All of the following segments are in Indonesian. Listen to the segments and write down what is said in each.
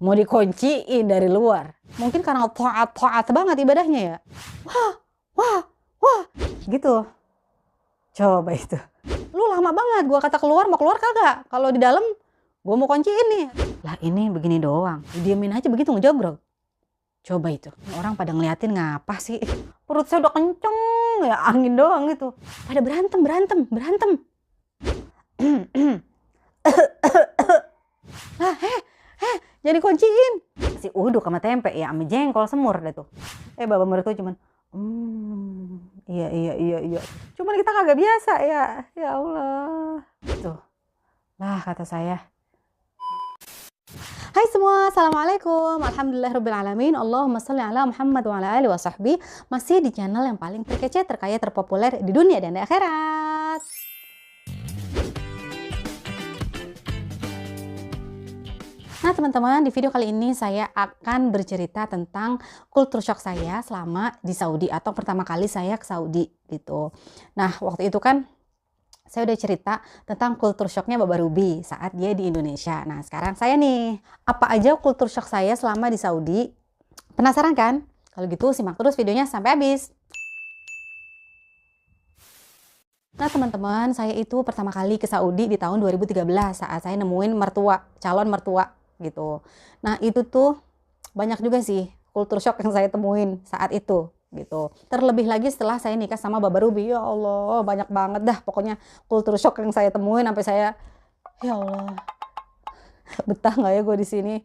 mau dikunciin dari luar. Mungkin karena taat banget ibadahnya ya. Wah, gitu. Coba itu. Lu lama banget, gua kata keluar, mau keluar kagak? Kalau di dalam, gua mau kunciin nih. Lah ini begini doang, didiemin aja begitu ngejogrok. Coba itu, orang pada ngeliatin ngapa sih? Perut saya udah kenceng, ya angin doang gitu. Pada berantem. Lah, jadi kunciin. Si uduk sama tempe ya, sama jengkol semur dah tuh. Baba mertua cuman, iya. Cuman kita kagak biasa ya Allah. Tuh, lah kata saya. Hai semua, assalamualaikum, alhamdulillahirobbilalamin, Allahumma sholli ala Muhammad wa ala alihi wa sahbihi. Masih di channel yang paling terkece, terkaya, terpopuler di dunia dan di akhirat. Nah teman-teman, di video kali ini saya akan bercerita tentang culture shock saya selama di Saudi atau pertama kali saya ke Saudi gitu. Nah waktu itu kan saya udah cerita tentang culture shocknya Baba Ruby saat dia di Indonesia. Nah sekarang saya nih, apa aja culture shock saya selama di Saudi? Penasaran kan? Kalau gitu simak terus videonya sampai habis. Nah teman-teman, saya itu pertama kali ke Saudi di tahun 2013 saat saya nemuin calon mertua gitu. Nah itu tuh banyak juga sih culture shock yang saya temuin saat itu gitu. Terlebih lagi setelah saya nikah sama Baba Ruby, ya Allah banyak banget dah pokoknya culture shock yang saya temuin sampai saya, ya Allah, betah nggak ya gue di sini?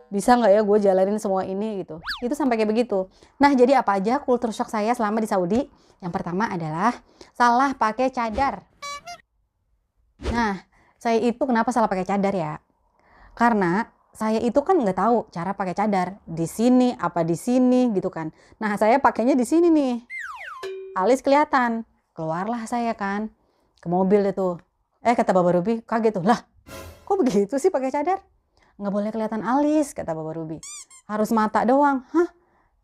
Bisa nggak ya gue jalanin semua ini gitu? Itu sampai kayak begitu. Nah jadi apa aja culture shock saya selama di Saudi? Yang pertama adalah salah pakai cadar. Nah saya itu kenapa salah pakai cadar ya? Karena saya itu kan nggak tahu cara pakai cadar di sini apa di sini gitu kan. Nah saya pakainya di sini nih, alis kelihatan. Keluarlah saya kan ke mobil itu. Kata Baba Ruby kaget tuh, lah kok begitu sih pakai cadar? Nggak boleh kelihatan alis, kata Baba Ruby. Harus mata doang. Hah?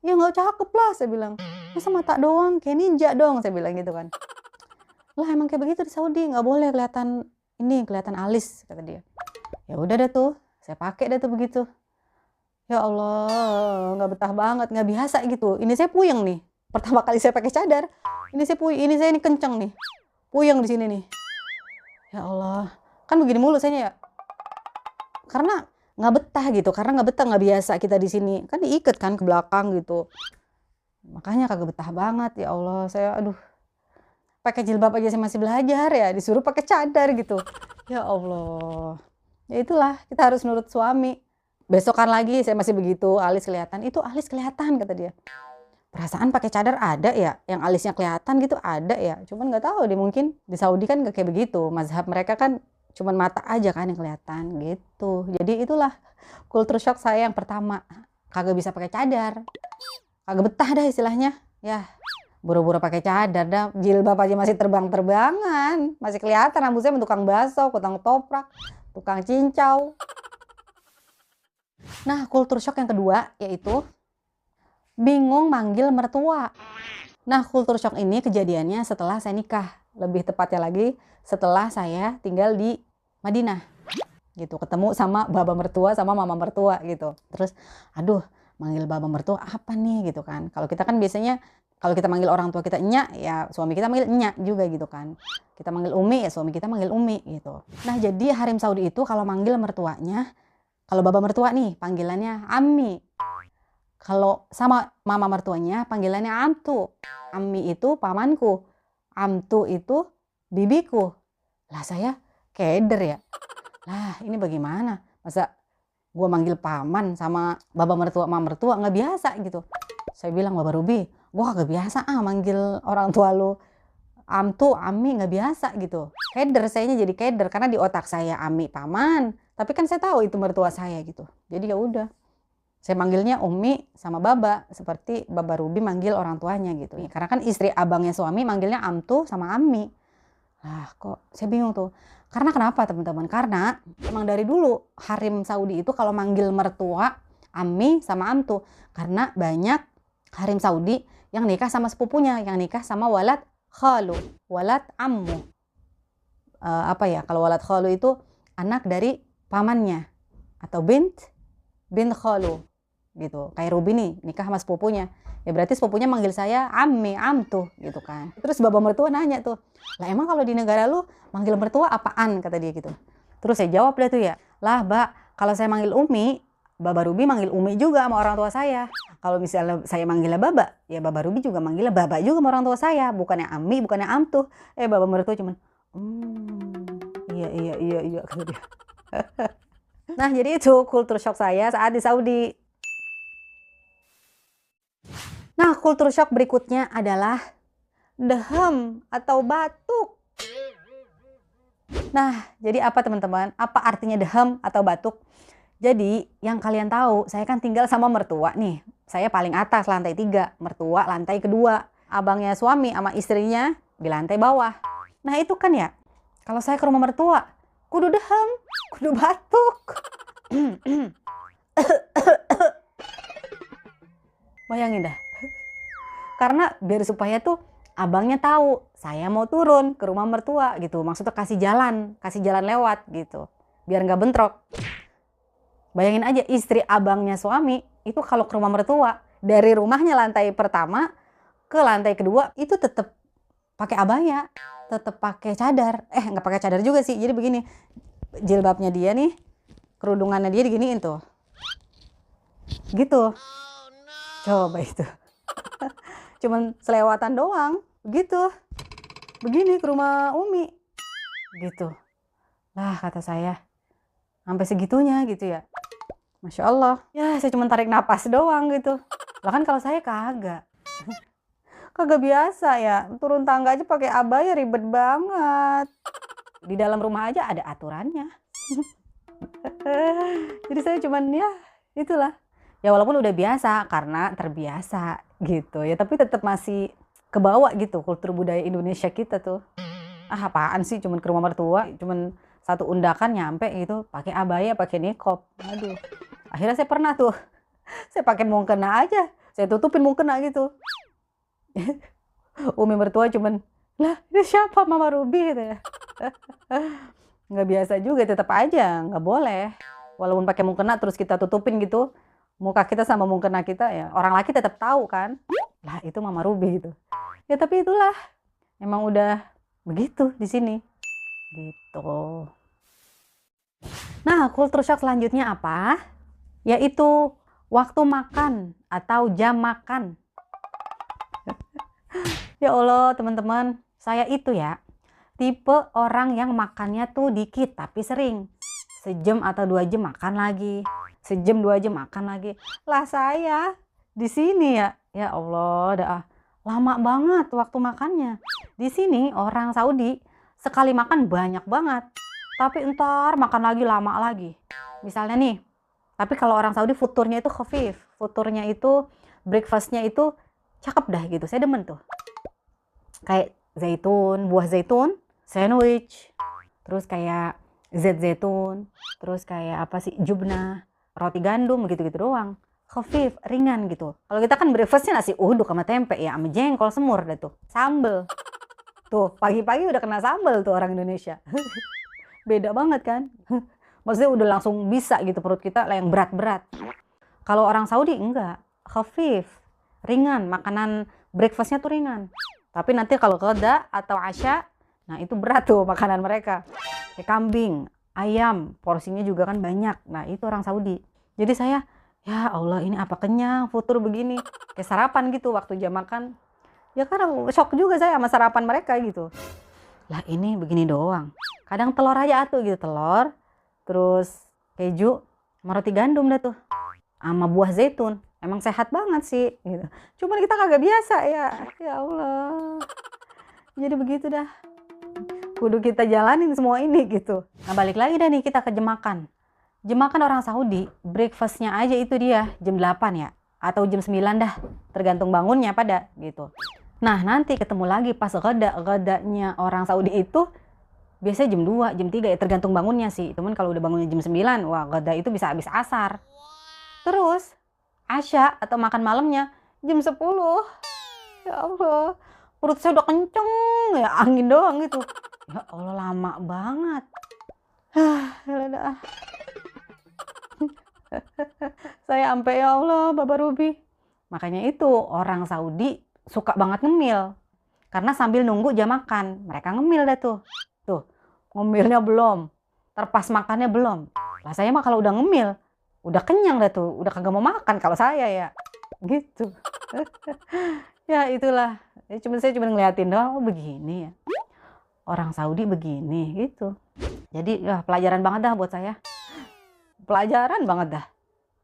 Ya nggak cakep lah, saya bilang. Masa mata doang? Kayak ninja dong, saya bilang gitu kan. Lah emang kayak begitu di Saudi, nggak boleh kelihatan alis, kata dia. Ya udah deh tuh, saya pakai deh tuh begitu. Ya Allah, nggak betah banget, nggak biasa gitu. Ini saya puyeng nih. Pertama kali saya pakai cadar, ini saya ini kenceng nih. Puyeng di sini nih. Ya Allah, kan begini mulu saya ya. Karena nggak betah gitu, nggak biasa kita di sini. Kan diikat kan ke belakang gitu. Makanya kagak betah banget, ya Allah. Saya aduh. Pakai jilbab aja saya masih belajar ya, disuruh pakai cadar gitu. Ya Allah. Ya itulah, kita harus nurut suami. Besokan lagi saya masih begitu, alis kelihatan. Itu alis kelihatan kata dia. Perasaan pakai cadar ada ya, yang alisnya kelihatan gitu ada ya. Cuman nggak tahu deh, mungkin di Saudi kan nggak kayak begitu. Mazhab mereka kan cuman mata aja kan yang kelihatan gitu. Jadi itulah culture shock saya yang pertama. Kagak bisa pakai cadar. Kagak betah dah istilahnya. Ya, buru-buru pakai cadar dah. Jilbab aja masih terbang-terbangan. Masih kelihatan rambut saya tukang bakso, tukang toprak, tukang cincau. Nah, culture shock yang kedua yaitu bingung manggil mertua. Nah, culture shock ini kejadiannya setelah saya nikah. Lebih tepatnya lagi setelah saya tinggal di Madinah. Gitu, ketemu sama baba mertua sama mama mertua gitu. Terus, aduh, manggil baba mertua apa nih gitu kan. Kalau kita kan biasanya kalau kita manggil orang tua kita nyak, ya suami kita manggil nyak juga gitu kan. Kita manggil umi, ya suami kita manggil umi gitu. Nah, jadi harim Saudi itu kalau manggil mertuanya, kalau baba mertua nih panggilannya ammi. Kalau sama mama mertuanya panggilannya amtu. Ammi itu pamanku. Amtu itu bibiku. Lah saya keder ya. Lah ini bagaimana? Masa gue manggil paman sama baba mertua mama mertua nggak biasa gitu. Saya bilang, Baba Ruby, gue kagak biasa manggil orang tua lu amtu, ami nggak biasa gitu. Keder, sayanya jadi keder karena di otak saya ami paman. Tapi kan saya tahu itu mertua saya gitu. Jadi ya udah. Saya manggilnya Umi sama Baba, seperti Baba Ruby manggil orang tuanya gitu. Karena kan istri abangnya suami manggilnya Amtu sama Ami. Lah kok saya bingung tuh. Karena kenapa teman-teman? Karena emang dari dulu harim Saudi itu kalau manggil mertua Ami sama Amtu. Karena banyak harim Saudi yang nikah sama sepupunya, yang nikah sama walad khalu, walad ammu. Kalau walad khalu itu anak dari pamannya atau bint bint khalu gitu. Kayak Ruby nih nikah sama sepupunya, ya berarti sepupunya manggil saya ammi, tuh gitu kan. Terus baba mertua nanya tuh, lah emang kalau di negara lu manggil mertua apaan, kata dia gitu. Terus saya jawab deh tuh ya, lah Mbak, kalau saya manggil Umi, Baba Ruby manggil Umi juga sama orang tua saya. Kalau misalnya saya manggilnya Baba, ya Baba Ruby juga manggilnya Baba juga sama orang tua saya. Bukannya Ami, bukannya Amtuh. Baba mertua cuman, iya, kata dia. Nah, jadi itu kultur shock saya saat di Saudi. Nah, kultur shock berikutnya adalah dehem atau batuk. Nah, jadi apa teman-teman? Apa artinya dehem atau batuk? Jadi yang kalian tahu, saya kan tinggal sama mertua nih. Saya paling atas lantai 3, mertua lantai kedua. Abangnya suami sama istrinya di lantai bawah. Nah itu kan ya, kalau saya ke rumah mertua, kudu dehem, kudu batuk. Bayangin dah. Karena biar supaya tuh abangnya tahu saya mau turun ke rumah mertua gitu. Maksudnya kasih jalan lewat gitu. Biar nggak bentrok. Bayangin aja istri abangnya suami itu kalau ke rumah mertua dari rumahnya lantai pertama ke lantai kedua itu tetap pakai abaya, tetap pakai cadar. Nggak pakai cadar juga sih. Jadi begini, jilbabnya dia nih, kerudungannya dia diginiin tuh. Gitu. Coba itu. Cuman selewatan doang, begitu. Begini ke rumah Umi. Gitu. Lah kata saya, sampai segitunya gitu ya. Masya Allah, ya saya cuma tarik napas doang gitu. Lah kan kalau saya kagak. Kagak biasa ya, turun tangga aja pakai abaya ribet banget. Di dalam rumah aja ada aturannya. Jadi saya cuman ya itulah. Ya walaupun udah biasa karena terbiasa gitu ya, tapi tetap masih kebawa gitu kultur budaya Indonesia kita tuh. Apaan sih cuman ke rumah mertua, cuman satu undakan nyampe gitu, pakai abaya, pakai niqab. Aduh. Akhirnya saya pernah tuh, saya pakai mukena aja, saya tutupin mukena gitu. Umi mertua cuman, lah ini siapa Mama Ruby gitu ya. Nggak biasa juga, tetap aja nggak boleh. Walaupun pakai mukena terus kita tutupin gitu, muka kita sama mukena kita ya, orang laki tetap tahu kan. Lah itu Mama Ruby gitu. Ya tapi itulah, emang udah begitu di sini. Gitu. Nah, kultur shock selanjutnya apa? Yaitu waktu makan atau jam makan. Ya Allah teman-teman, saya itu ya tipe orang yang makannya tuh dikit tapi sering. Sejam atau 2 jam makan lagi. Sejam 2 jam makan lagi. Lah saya di sini ya Allah dah lama banget waktu makannya. Di sini orang Saudi sekali makan banyak banget. Tapi entar makan lagi lama lagi. Misalnya nih, tapi kalau orang Saudi futurnya itu khafif. Futurnya itu, breakfastnya itu cakep dah gitu. Saya demen tuh. Kayak zaitun, buah zaitun, sandwich. Terus kayak zait zaitun. Terus kayak apa sih, jubnah, roti gandum gitu-gitu doang. Khafif, ringan gitu. Kalau kita kan breakfastnya nasi uduk sama tempe ya, sama jengkol semur dah tuh. Sambel. Tuh, pagi-pagi udah kena sambel tuh orang Indonesia. Beda banget kan? Maksudnya udah langsung bisa gitu perut kita yang berat-berat. Kalau orang Saudi enggak, khafif, ringan, makanan breakfastnya tuh ringan. Tapi nanti kalau qada atau asya, nah itu berat tuh makanan mereka. Kayak kambing, ayam, porsinya juga kan banyak. Nah itu orang Saudi. Jadi saya, ya Allah ini apa kenyang, futur begini. Kayak sarapan gitu waktu jam makan. Ya karena shock juga saya sama sarapan mereka gitu. Lah ini begini doang. Kadang telur aja tuh gitu, telur. Terus keju sama roti gandum dah tuh. Sama buah zaitun. Emang sehat banget sih gitu. Cuman kita kagak biasa ya. Ya Allah. Jadi begitu dah. Kudu kita jalanin semua ini gitu. Nah balik lagi dah nih kita ke jam makan. Jam makan orang Saudi, breakfastnya aja itu dia jam 8 ya. Atau jam 9 dah. Tergantung bangunnya pada gitu. Nah nanti ketemu lagi pas gadanya orang Saudi itu biasanya jam 2, jam 3 ya tergantung bangunnya sih. Cuman kalau udah bangunnya jam 9, wah gada itu bisa habis asar. Terus asya atau makan malamnya jam 10. Ya Allah, perut saya udah kenceng ya, angin doang gitu. Ya Allah lama banget. Saya sampai ya Allah, Baba Ruby. Makanya itu orang Saudi suka banget ngemil. Karena sambil nunggu jam makan, mereka ngemil dah tuh. Tuh, ngemilnya belum. Terpas makannya belum. Lah saya mah kalau udah ngemil, udah kenyang dah tuh, udah kagak mau makan kalau saya ya. Gitu. Ya itulah. Saya cuma ngeliatin doang, oh begini ya. Orang Saudi begini gitu. Jadi ya pelajaran banget dah buat saya. Pelajaran banget dah.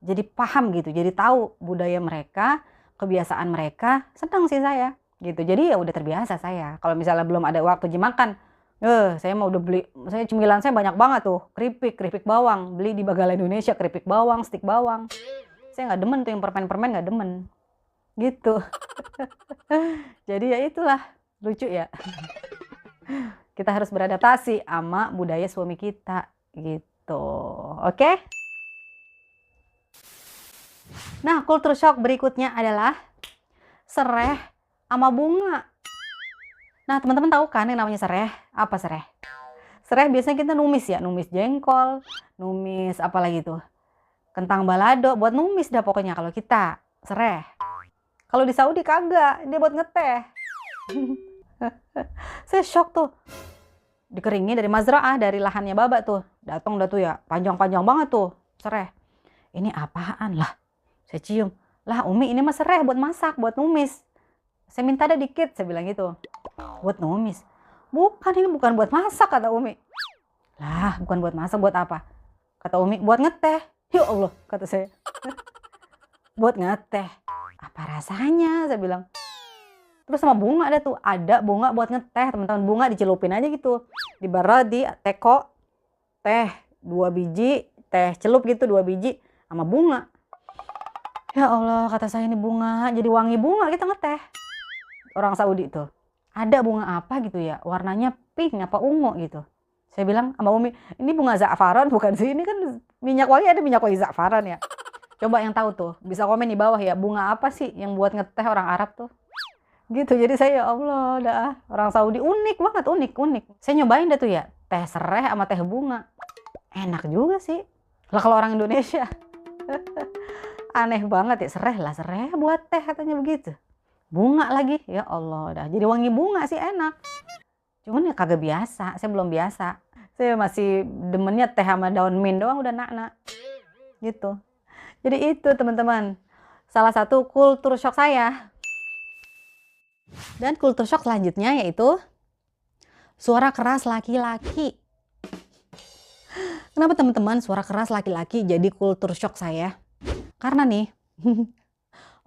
Jadi paham gitu, jadi tahu budaya mereka, kebiasaan mereka, senang sih saya gitu. Jadi ya udah terbiasa saya. Kalau misalnya belum ada waktu jam makan, saya mau udah beli, saya cemilan saya banyak banget tuh, keripik bawang, beli di Bagala Indonesia, keripik bawang, stik bawang. Saya nggak demen tuh yang permen-permen, nggak demen gitu. Jadi ya itulah, lucu ya. Kita harus beradaptasi sama budaya suami kita gitu. Oke? Nah, culture shock berikutnya adalah sereh sama bunga. Nah, teman-teman tahu kan yang namanya sereh? Apa sereh? Sereh biasanya kita numis ya, numis jengkol, numis apa lagi tuh? Kentang balado, buat numis dah pokoknya kalau kita sereh. Kalau di Saudi kagak, dia buat ngeteh. Saya shock tuh. Dikeringin dari mazra'ah, dari lahannya Baba tuh. Datang dah tuh ya, panjang-panjang banget tuh, sereh. Ini apaan lah? Saya cium. Lah Umi ini mah sereh buat masak, buat numis. Saya minta ada dikit, saya bilang gitu. Buat numis. Bukan, ini bukan buat masak, kata Umi. Lah bukan buat masak, buat apa? Kata Umi, buat ngeteh. Ya Allah, kata saya. Buat ngeteh. Apa rasanya? Saya bilang. Terus sama bunga ada tuh. Ada bunga buat ngeteh, teman-teman. Bunga dicelupin aja gitu. Di teko. Teh 2 biji. Teh celup gitu 2 biji. Sama bunga. Ya Allah, kata saya ini bunga. Jadi wangi bunga kita ngeteh. Orang Saudi tuh. Ada bunga apa gitu ya. Warnanya pink apa ungu gitu. Saya bilang sama Umi, ini bunga za'faran bukan sih? Ini kan minyak wangi, ada minyak wangi za'faran ya. Coba yang tahu tuh, bisa komen di bawah ya. Bunga apa sih yang buat ngeteh orang Arab tuh? Gitu, jadi saya ya Allah, dah orang Saudi unik banget, unik. Saya nyobain dah tuh ya, teh sereh sama teh bunga. Enak juga sih. Lah kalau orang Indonesia, aneh banget ya, sereh buat teh katanya begitu. Bunga lagi, ya Allah, dah jadi wangi bunga sih enak. Cuman ya kagak biasa, saya belum biasa. Saya masih demennya teh sama daun mint doang udah nak. Gitu. Jadi itu teman-teman, salah satu kultur shock saya. Dan kultur shock selanjutnya yaitu suara keras laki-laki. Kenapa teman-teman suara keras laki-laki jadi kultur shock saya? Karena nih,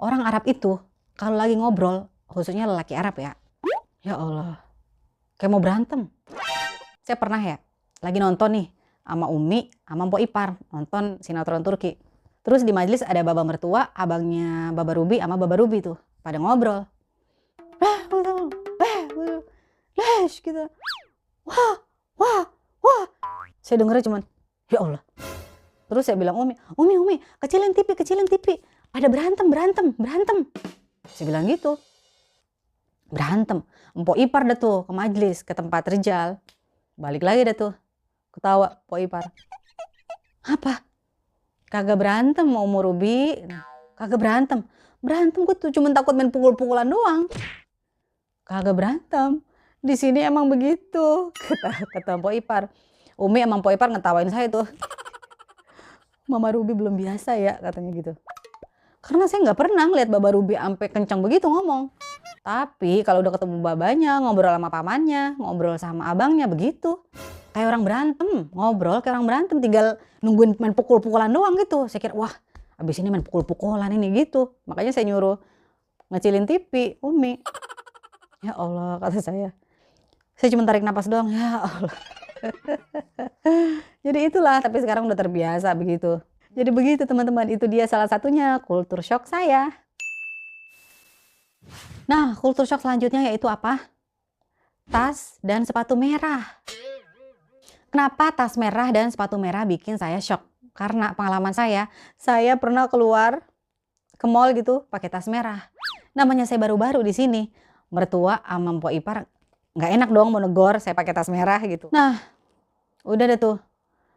orang Arab itu kalau lagi ngobrol, khususnya lelaki Arab ya, ya Allah, kayak mau berantem. Saya pernah ya, lagi nonton nih sama Umi, sama Mpok Ipar, nonton sinetron Turki. Terus di majelis ada Baba mertua, abangnya Baba Ruby sama Baba Ruby tuh, pada ngobrol. Gitu. Wah. Saya dengernya cuman, ya Allah. Terus saya bilang Umi, kecilin TV. Ada berantem. Saya bilang gitu. Berantem. Mpok Ipar dah tuh ke majelis, ke tempat Rijal. Balik lagi dah tuh. Ketawa Mpok Ipar. Apa? Kagak berantem mau Ruby. Kagak berantem. Berantem gue tuh cuma takut main pukul-pukulan doang. Kagak berantem. Di sini emang begitu. Kata Mpok Ipar. Umi emang Mpok Ipar ngetawain saya tuh. Mama Ruby belum biasa ya katanya gitu. Karena saya nggak pernah ngeliat Baba Ruby sampai kencang begitu ngomong. Tapi kalau udah ketemu babanya, ngobrol sama pamannya, ngobrol sama abangnya begitu. Kayak orang berantem, ngobrol kayak orang berantem, tinggal nungguin main pukul-pukulan doang gitu. Saya kira wah abis ini main pukul-pukulan ini gitu. Makanya saya nyuruh ngecilin TV, Umi. Ya Allah kata saya. Saya cuma tarik napas doang, ya Allah. Jadi itulah, tapi sekarang udah terbiasa begitu. Jadi begitu teman-teman, itu dia salah satunya kultur shock saya. Nah, kultur shock selanjutnya yaitu apa? Tas dan sepatu merah. Kenapa tas merah dan sepatu merah bikin saya shock? Karena pengalaman saya pernah keluar ke mall gitu pakai tas merah. Namanya saya baru-baru di sini. Mertua sama Mpok Ipar nggak enak dong mau negor saya pakai tas merah gitu. Nah, udah deh tuh.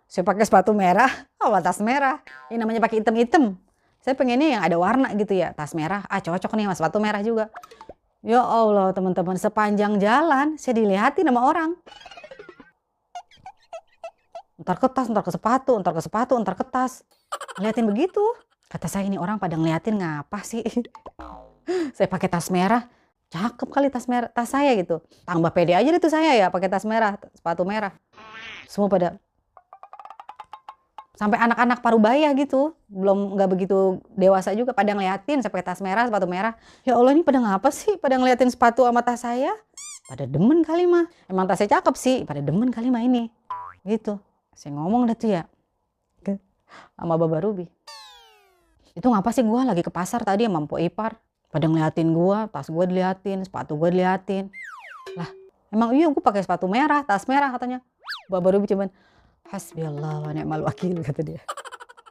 Saya pakai sepatu merah, tas merah. Ini namanya pakai hitam-hitam. Saya pengennya yang ada warna gitu ya, tas merah. Cocok nih sama sepatu merah juga. Ya Allah teman-teman, sepanjang jalan saya dilihatin sama orang. Ntar ke tas, ntar ke sepatu, ntar ke sepatu, ntar ke tas. Ngeliatin begitu. Kata saya, ini orang pada ngeliatin ngapa sih? Saya pakai tas merah. Cakep kali tas merah, tas saya gitu. Tambah pede aja itu saya ya pakai tas merah, sepatu merah. Semua pada, sampai anak-anak parubaya gitu, belum nggak begitu dewasa juga pada ngeliatin saya pakai tas merah, sepatu merah. Ya Allah, ini pada ngapa sih? Pada ngeliatin sepatu sama tas saya? Pada demen kali mah. Emang tasnya cakep sih, pada demen kali mah ini. Gitu. Saya ngomong dah tuh ya sama Baba Ruby. Itu ngapa sih gua lagi ke pasar tadi sama Mpok Ipar? Pada ngeliatin gua, tas gua diliatin, sepatu gua diliatin. Lah, emang iya gua pakai sepatu merah, tas merah katanya. Baba Ruby cuman, hasbiyallah wa ni'mal wakil, kata dia.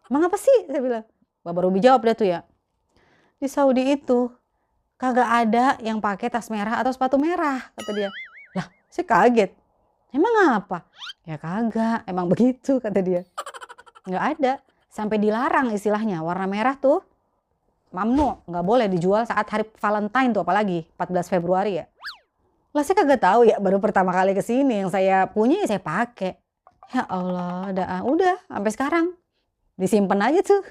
Emang apa sih? Saya bilang. Baba Ruby jawab dia tuh ya. Di Saudi itu kagak ada yang pakai tas merah atau sepatu merah, kata dia. Lah, saya kaget. Emang apa? Ya kagak, emang begitu, kata dia. Nggak ada. Sampai dilarang istilahnya, warna merah tuh mamnu, nggak boleh dijual saat hari Valentine tuh, apalagi 14 Februari ya. Lah saya kagak tahu ya, baru pertama kali kesini yang saya punya ya saya pakai. Ya Allah, udah sampai sekarang disimpan aja tuh.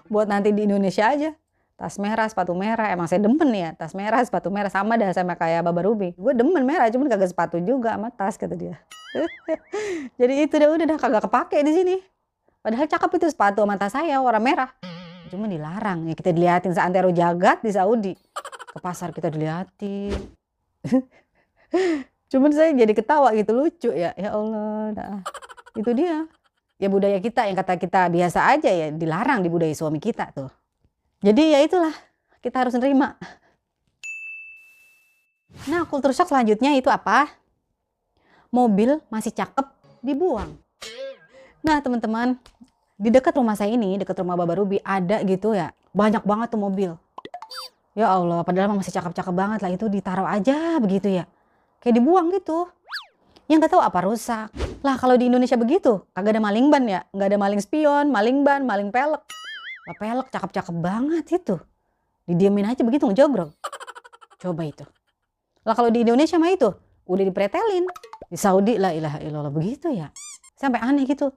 Buat nanti di Indonesia aja. Tas merah, sepatu merah, emang saya demen ya, tas merah, sepatu merah, sama dah sama kayak Baba Ruby. Gue demen merah, cuman kagak sepatu juga sama tas, kata dia. Jadi itu udah kagak kepake di sini. Padahal cakep itu sepatu sama tas saya warna merah. Cuma dilarang ya, kita diliatin seantero jagat di Saudi. Ke pasar kita diliatin. Cuman saya jadi ketawa gitu, lucu ya. Ya Allah, itu dia. Ya budaya kita yang kata kita biasa aja ya, dilarang di budaya suami kita tuh. Jadi ya itulah, kita harus nerima. Nah, kultur shock selanjutnya itu apa? Mobil masih cakep dibuang. Nah teman-teman, di dekat rumah saya ini, dekat rumah Baba Ruby ada gitu ya, banyak banget tuh mobil. Ya Allah, padahal masih cakep-cakep banget lah, itu ditaruh aja begitu ya. Kayak dibuang gitu. Yang gak tahu apa rusak. Lah kalau di Indonesia begitu, kagak ada maling ban ya, nggak ada maling spion, maling ban, maling pelek. Lah pelek cakep-cakep banget itu. Didiemin aja begitu ngejogrok. Coba itu. Lah kalau di Indonesia mah itu udah dipretelin. Di Saudi la ilaha illallah begitu ya. Sampai aneh gitu.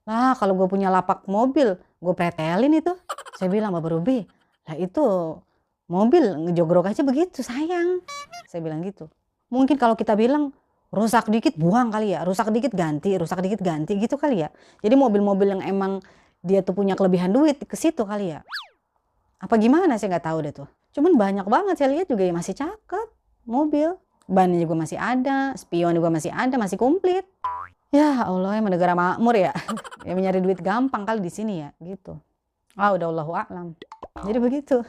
Lah kalau gue punya lapak mobil, gue pretelin itu. Saya bilang Baba Ruby, lah itu mobil ngejogrok aja begitu sayang. Saya bilang gitu. Mungkin kalau kita bilang rusak dikit buang kali ya, rusak dikit ganti gitu kali ya. Jadi mobil-mobil yang emang dia tuh punya kelebihan duit ke situ kali ya. Apa gimana saya nggak tahu deh tuh. Cuman banyak banget saya lihat juga ya masih cakep mobil. Bannya juga masih ada, spion juga masih ada, masih komplit. Ya Allah, emang negara makmur ya. Ya mencari duit gampang kali di sini ya, gitu. Udah Allahu a'lam. Jadi begitu.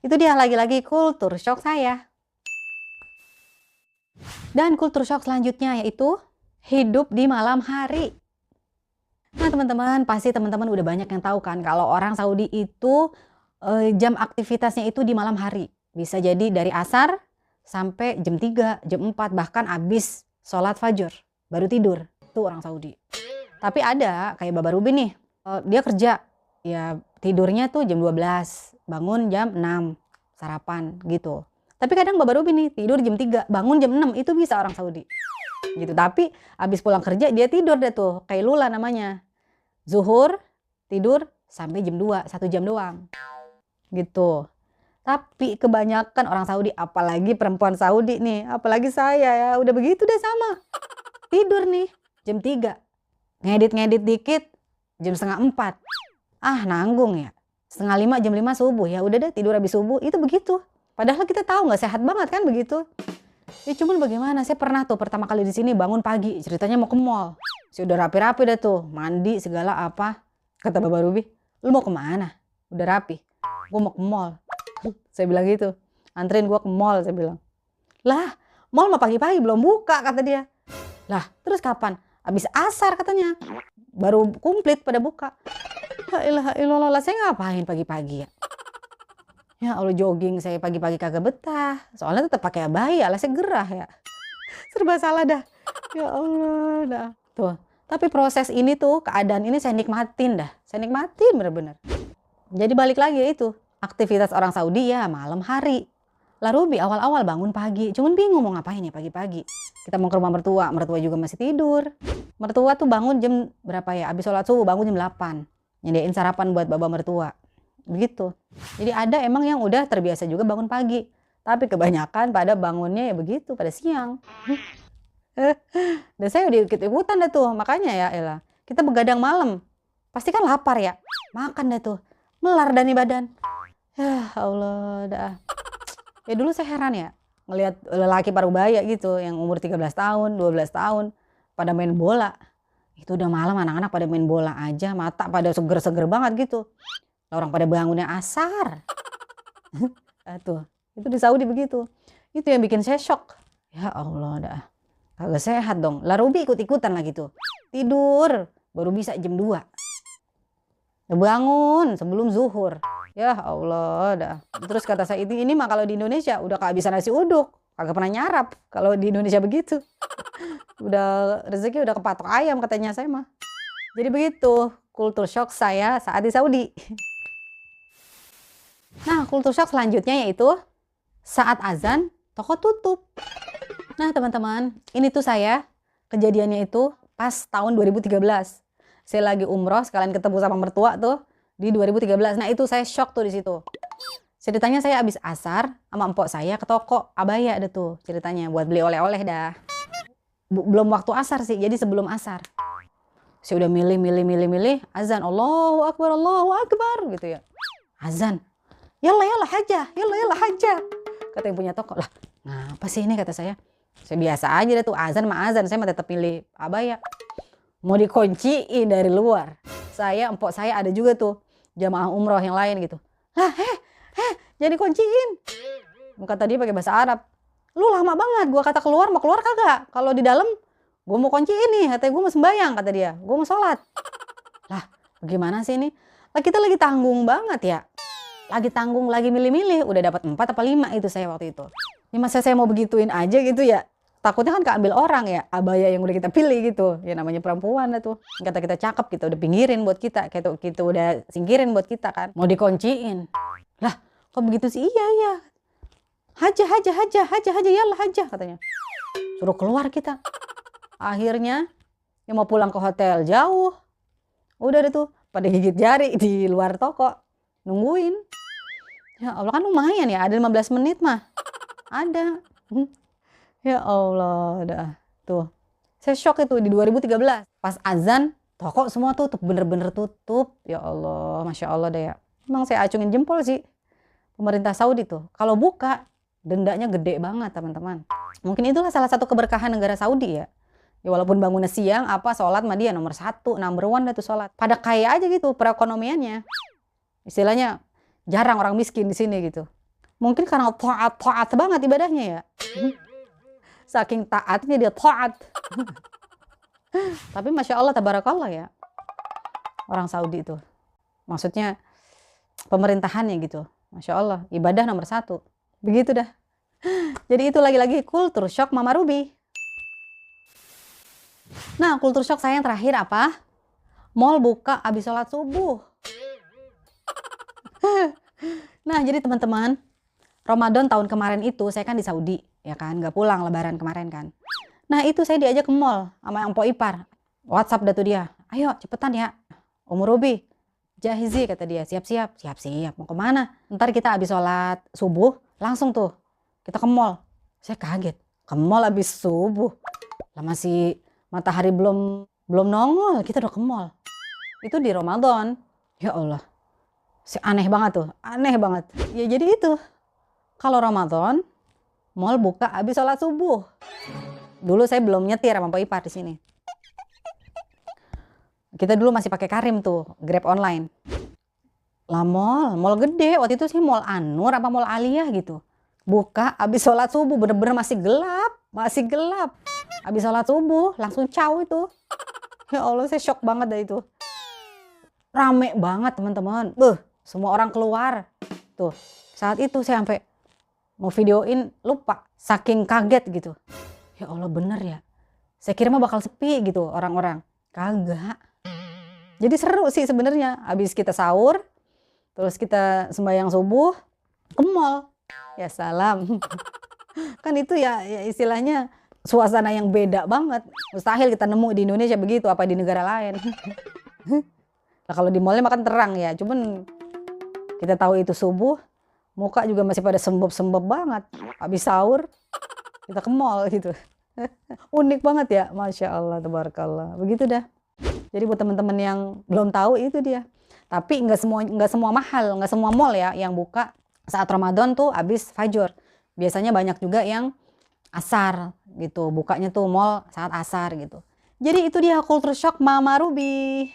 Itu dia lagi-lagi kultur shock saya. Dan kultur shock selanjutnya yaitu hidup di malam hari. Nah teman-teman, pasti teman-teman udah banyak yang tahu kan kalau orang Saudi itu jam aktivitasnya itu di malam hari. Bisa jadi dari asar sampai jam 3, jam 4, bahkan habis sholat fajr baru tidur. Itu orang Saudi. Tapi ada kayak Baba Ruby nih, dia kerja ya tidurnya tuh jam 12, bangun jam 6, sarapan gitu. Tapi kadang Baba Ruby nih tidur jam 3, bangun jam 6, itu bisa orang Saudi. Gitu. Tapi habis pulang kerja dia tidur deh tuh, kayak Lula namanya. Zuhur, tidur sampai jam 2, 1 jam doang. Gitu. Tapi kebanyakan orang Saudi, apalagi perempuan Saudi nih, apalagi saya ya, udah begitu deh sama. Tidur nih jam 3, ngedit-ngedit dikit jam setengah 4. Nanggung ya. Setengah 5, jam 5 subuh, ya udah deh tidur habis subuh, itu begitu. Padahal kita tahu nggak sehat banget kan begitu. Ya cuman bagaimana, saya pernah tuh pertama kali di sini bangun pagi, ceritanya mau ke mall. Saya udah rapi-rapi dah tuh, mandi segala apa. Kata Baba Ruby, lu mau kemana? Udah rapi. Gue mau ke mall. Saya bilang gitu, anterin gue ke mall, saya bilang. Lah, mall mah pagi-pagi belum buka, kata dia. Lah, terus kapan? Habis asar katanya. Baru komplit pada buka. La ilaha illallah, saya ngapain pagi-pagi ya? Ya Allah, jogging saya pagi-pagi kagak betah. Soalnya tetap pakai abaya, lah saya gerah ya. Serba salah dah. Ya Allah, dah. Tuh, Tapi proses ini tuh, keadaan ini saya nikmatin dah. Saya nikmatin bener-bener. Jadi balik lagi ya itu, aktivitas orang Saudi ya malam hari. Lah Ruby awal-awal bangun pagi, cuman bingung mau ngapain ya pagi-pagi. Kita mau ke rumah mertua, mertua juga masih tidur. Mertua tuh bangun jam berapa ya? Habis sholat subuh bangun jam 8. Nyediain sarapan buat baba mertua. Begitu. Jadi ada emang yang udah terbiasa juga bangun pagi. Tapi kebanyakan pada bangunnya ya begitu, pada siang. Dan saya udah ikut-ikutan dah tuh. Makanya ya elah, kita begadang malam. Pasti kan lapar ya. Makan dah tuh. Melar dah nih badan. Ya Allah dah. Ya dulu saya heran ya. Ngelihat lelaki parubaya gitu. Yang umur 13 tahun, 12 tahun. Pada main bola. Itu udah malam anak-anak pada main bola aja. Mata pada seger-seger banget gitu. Orang pada bangunnya asar. Tuh. Itu di Saudi begitu. Itu yang bikin saya shock. Ya Allah dah. Kagak sehat dong. Lah Ruby ikut-ikutan lah gitu. Tidur. Baru bisa jam 2. Bangun sebelum zuhur. Ya Allah dah. Terus kata saya ini mah kalau di Indonesia udah kehabisan nasi uduk. Kagak pernah nyarap. Kalau di Indonesia begitu. Udah rezeki udah kepatok ayam katanya saya mah. Jadi begitu. Kultur shock saya saat di Saudi. Nah kultur shock selanjutnya yaitu saat azan toko tutup. Nah teman-teman, ini tuh saya kejadiannya itu pas tahun 2013. Saya lagi umroh sekalian ketemu sama mertua tuh di 2013. Nah itu saya shock tuh di situ. Ceritanya saya habis asar sama empok saya ke toko abaya deh tuh ceritanya buat beli oleh-oleh dah. Belum waktu asar sih, jadi sebelum asar. Saya udah milih azan Allahu Akbar gitu ya. Azan. Yalla hajah, yalla hajah. Kata yang punya toko, lah ngapa sih ini kata saya. Saya biasa aja deh tuh azan sama azan, saya mah tetap pilih abaya. Mau dikunciin dari luar. Saya, empok saya ada juga tuh jamaah umroh yang lain gitu. Lah jadi kunciin. Kata dia pakai bahasa Arab. Lu lama banget, gua kata keluar mau keluar kagak. Kalau di dalam gua mau kunciin nih, katanya gua mau sembayang kata dia. Gua mau sholat. Lah bagaimana sih ini? Lah kita lagi tanggung banget ya. Lagi tanggung, lagi milih-milih. Udah dapat 4 apa 5 itu saya waktu itu. Ini masa saya mau begituin aja gitu ya. Takutnya kan keambil orang ya. Abaya yang udah kita pilih gitu. Ya namanya perempuan lah tuh. Kata kita cakep, kita udah pinggirin buat kita. Kita udah singkirin buat kita kan. Mau dikunciin. Lah kok begitu sih? Iya. Hajah, yallah hajah katanya. Suruh keluar kita. Akhirnya yang mau pulang ke hotel jauh. Udah deh tuh. Pada gigit jari di luar toko. Nungguin. Ya Allah kan lumayan ya. Ada 15 menit mah. Ada. Ya Allah dah. Tuh. Saya shock itu di 2013. Pas azan. Toko semua tutup. Bener-bener tutup. Ya Allah. Masya Allah deh ya. Emang saya acungin jempol sih. Pemerintah Saudi tuh. Kalau buka. Dendanya gede banget teman-teman. Mungkin itulah salah satu keberkahan negara Saudi ya. Ya walaupun bangunnya siang. Sholat mah dia nomor 1. Number 1 dah tuh sholat. Pada kaya aja gitu perekonomiannya. Istilahnya jarang orang miskin di sini gitu. Mungkin karena taat banget ibadahnya ya. Saking taatnya dia taat. Tapi Masya Allah tabarakallah ya. Orang Saudi itu. Maksudnya pemerintahannya gitu. Masya Allah ibadah nomor 1. Begitu dah. Jadi itu lagi-lagi kultur shock Mama Ruby. Nah kultur shock saya yang terakhir apa? Mall buka habis sholat subuh. Nah jadi teman-teman, Ramadan tahun kemarin itu saya kan di Saudi ya kan, nggak pulang lebaran kemarin kan. Nah itu saya diajak ke mall sama empok ipar. WhatsApp dah tuh dia, ayo cepetan ya Umur Ruby, jahizi kata dia, siap-siap mau kemana? Ntar kita habis sholat subuh langsung tuh kita ke mall. Saya kaget, ke mall habis subuh lah masih matahari belum nongol kita udah ke mall. Itu di Ramadan. Ya Allah. Aneh banget tuh, aneh banget. Ya jadi itu. Kalau Ramadan, mall buka habis sholat subuh. Dulu saya belum nyetir sama Pak Ipar di sini. Kita dulu masih pakai Karim tuh, Grab online. Lah mall gede. Waktu itu sih mall Anur apa mall Aliyah gitu. Buka habis sholat subuh, bener-bener masih gelap. Habis sholat subuh, langsung caw itu. Ya Allah, saya shock banget dah itu. Rame banget teman-teman. Semua orang keluar. Tuh, saat itu saya sampai mau videoin lupa. Saking kaget gitu. Ya Allah bener ya. Saya kira mah bakal sepi gitu orang-orang. Kagak. Jadi seru sih sebenarnya. Habis kita sahur, terus kita sembahyang subuh, ke mall. Ya salam. Kan itu ya istilahnya suasana yang beda banget. Mustahil kita nemu di Indonesia begitu, apa di negara lain. Nah, kalau di mallnya makan terang ya. Cuman kita tahu itu subuh, muka juga masih pada sembab-sembab banget. Habis sahur, kita ke mall gitu. Unik banget ya, Masya Allah, tabarakallah. Begitu dah. Jadi buat teman-teman yang belum tahu itu dia. Tapi nggak semua mahal, nggak semua mall ya yang buka saat Ramadan tuh habis fajr. Biasanya banyak juga yang asar gitu, bukanya tuh mall saat asar gitu. Jadi itu dia culture shock Mama Ruby.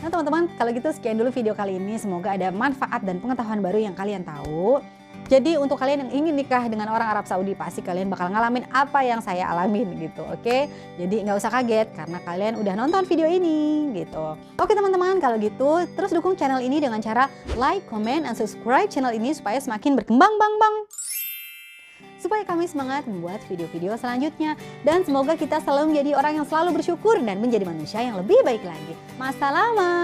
Nah teman-teman, kalau gitu sekian dulu video kali ini. Semoga ada manfaat dan pengetahuan baru yang kalian tahu. Jadi untuk kalian yang ingin nikah dengan orang Arab Saudi, pasti kalian bakal ngalamin apa yang saya alamin gitu, oke? Jadi nggak usah kaget karena kalian udah nonton video ini gitu. Oke teman-teman, kalau gitu terus dukung channel ini dengan cara like, comment, and subscribe channel ini supaya semakin berkembang supaya kami semangat membuat video-video selanjutnya. Dan semoga kita selalu menjadi orang yang selalu bersyukur dan menjadi manusia yang lebih baik lagi. Masalama.